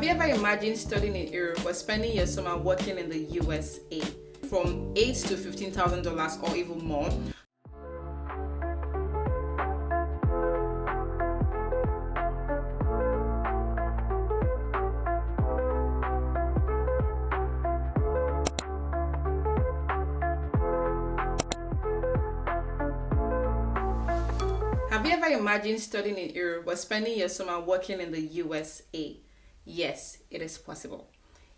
Have you ever imagined studying in Europe or spending your summer working in the USA from $8,000 to $15,000 or even more? Have you ever imagined studying in Europe or spending your summer working in the USA? Yes, it is possible.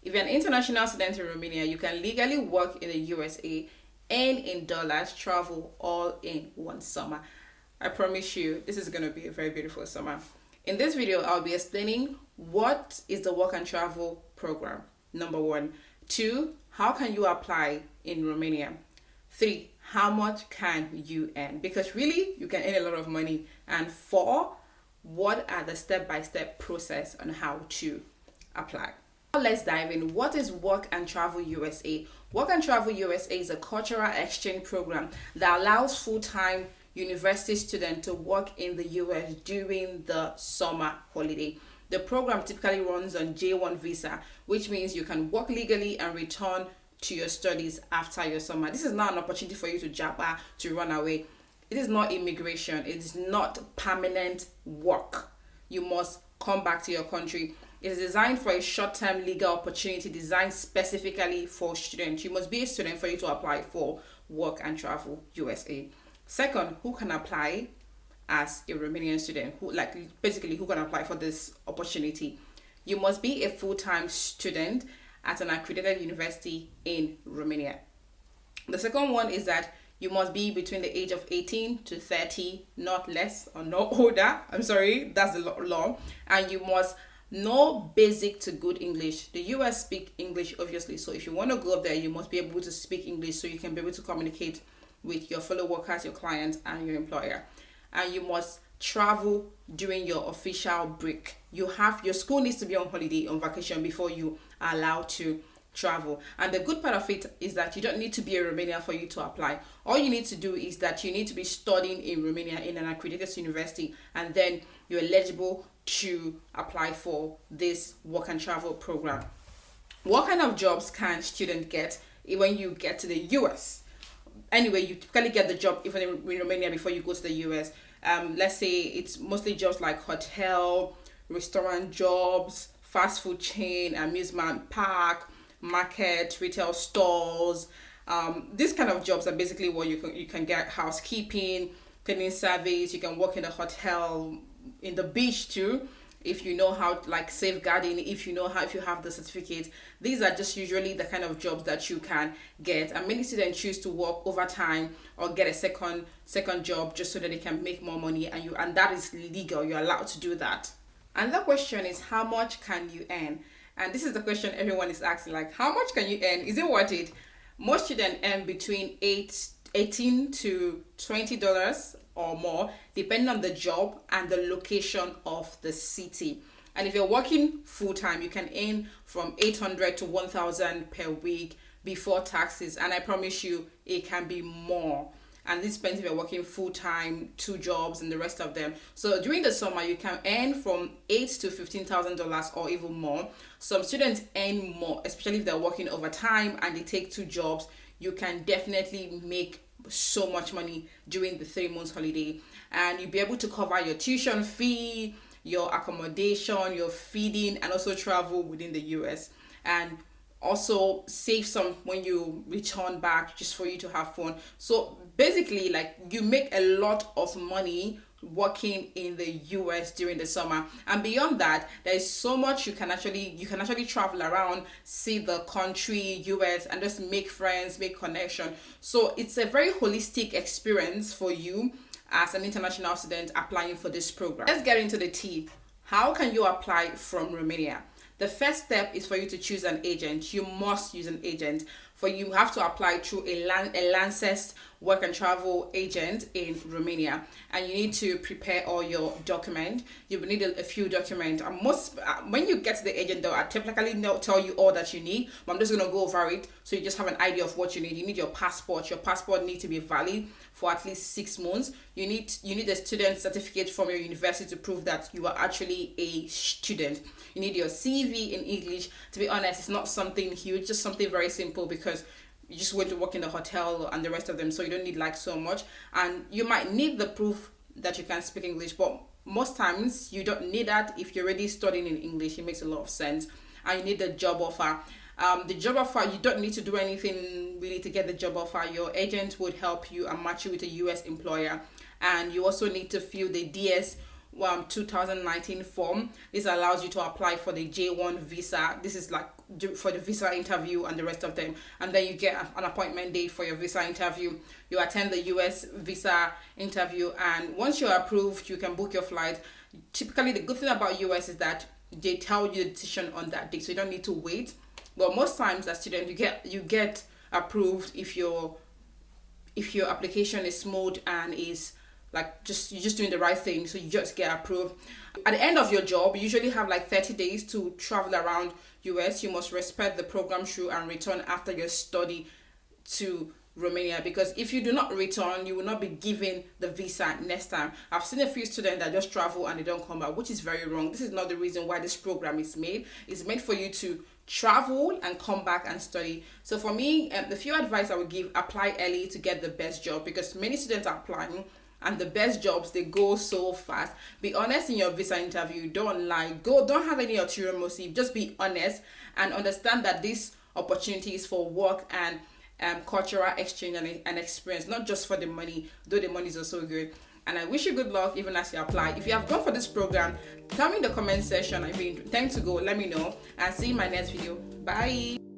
If you're an international student in Romania, you can legally work in the USA, earn in dollars, travel all in one summer. I promise you, this is going to be a very beautiful summer. In this video, I'll be explaining what is the work and travel program, number 1. 2, how can you apply in Romania? 3, how much can you earn? Because really, you can earn a lot of money. And 4, what are the step-by-step process on how to apply? Now let's dive in. What is Work and Travel USA? Work and Travel USA is a cultural exchange program that allows full-time university students to work in the US during the summer holiday. The program typically runs on J1 visa, which means you can work legally and return to your studies after your summer. This is not an opportunity for you to japa, to run away. It is not immigration. It is not permanent work. You must come back to your country. It is designed for a short-term legal opportunity designed specifically for students. You must be a student for you to apply for Work and Travel USA. Second, who can apply as a Romanian student? Who can apply for this opportunity? You must be a full-time student at an accredited university in Romania. The second one is that you must be between the age of 18 to 30, not less or not older. I'm sorry, that's the law. And you must know basic to good English. The US speak English, obviously. So if you want to go up there, you must be able to speak English so you can be able to communicate with your fellow workers, your clients, and your employer. And you must travel during your official break. Your school needs to be on holiday, on vacation before you are allowed to travel. And the good part of it is that you don't need to be a Romanian for you to apply. All you need to do is that you need to be studying in Romania in an accredited university, and then you're eligible to apply for this work and travel program. What kind of jobs can students get when you get to the US? Anyway, you typically get the job even in Romania before you go to the US. Let's say it's mostly jobs like hotel, restaurant jobs, fast food chain, amusement park, market, retail stores. These kind of jobs are basically what you can get: housekeeping, cleaning service. You can work in a hotel, in the beach too, if you know how, like safeguarding, if you have the certificate. These are just usually the kind of jobs that you can get, and many students choose to work overtime or get a second job just so that they can make more money, and that is legal. You're allowed to do that. Another question is, how much can you earn? And this is the question everyone is asking, like, how much can you earn? Is it worth it? Most students earn between $18 to $20 or more, depending on the job and the location of the city. And if you're working full-time, you can earn from $800 to $1,000 per week before taxes. And I promise you, it can be more. And this depends if you're working full-time, 2 jobs, and the rest of them. So during the summer, you can earn from $8,000 to $15,000 or even more. Some students earn more, especially if they're working overtime and they take 2 jobs. You can definitely make so much money during the 3 months holiday, and you'll be able to cover your tuition fee, your accommodation, your feeding, and also travel within the US, and also save some when you return back just for you to have fun. So basically, like, you make a lot of money working in the US during the summer. And beyond that, there is so much you can actually travel around, see the country, US, and just make friends, make connection. So it's a very holistic experience for you as an international student applying for this program. Let's get into the tea. How can you apply from Romania? The first step is for you to choose an agent. You must use an agent. for you have to apply through a licensed work and travel agent in Romania, and you need to prepare all your document. You will need a few documents. And when you get to the agent, though, I typically not tell you all that you need, but I'm just gonna go over it so you just have an idea of what you need. You need your passport. Your passport needs to be valid for at least 6 months. You need a student certificate from your university to prove that you are actually a student. You need your CV in English. To be honest, it's not something huge, just something very simple, because you just went to work in the hotel and the rest of them, so you don't need like so much. And you might need the proof that you can speak English, but most times you don't need that. If you're already studying in English, it makes a lot of sense. And you need the job offer. The job offer, you don't need to do anything really to get the job offer. Your agent would help you and match you with a US employer. And you also need to fill the DS 2019 form. This allows you to apply for the J1 visa. This is like for the visa interview and the rest of them. And then you get an appointment date for your visa interview. You attend the US visa interview, and once you're approved, you can book your flight. Typically, the good thing about US is that they tell you the decision on that date, so you don't need to wait. But most times as student, you get approved if your application is smooth and is like you're just doing the right thing, so you just get approved. At the end of your job, you usually have like 30 days to travel around US. You must respect the program through and return after your study to Romania, because if you do not return, you will not be given the visa next time. I've seen a few students that just travel and they don't come back, which is very wrong. This is not the reason why this program is made. It's made for you to travel and come back and study. So for me, the few advice I would give: apply early to get the best job, because many students are applying and the best jobs, they go so fast. Be honest in your visa interview. Don't lie. Don't have any ulterior motive. Just be honest and understand that this opportunity is for work and cultural exchange and experience, not just for the money, though the money is also good. And I wish you good luck even as you apply. If you have gone for this program, tell me in the comment section. If you intend to go, let me know, and see you in my next video. Bye.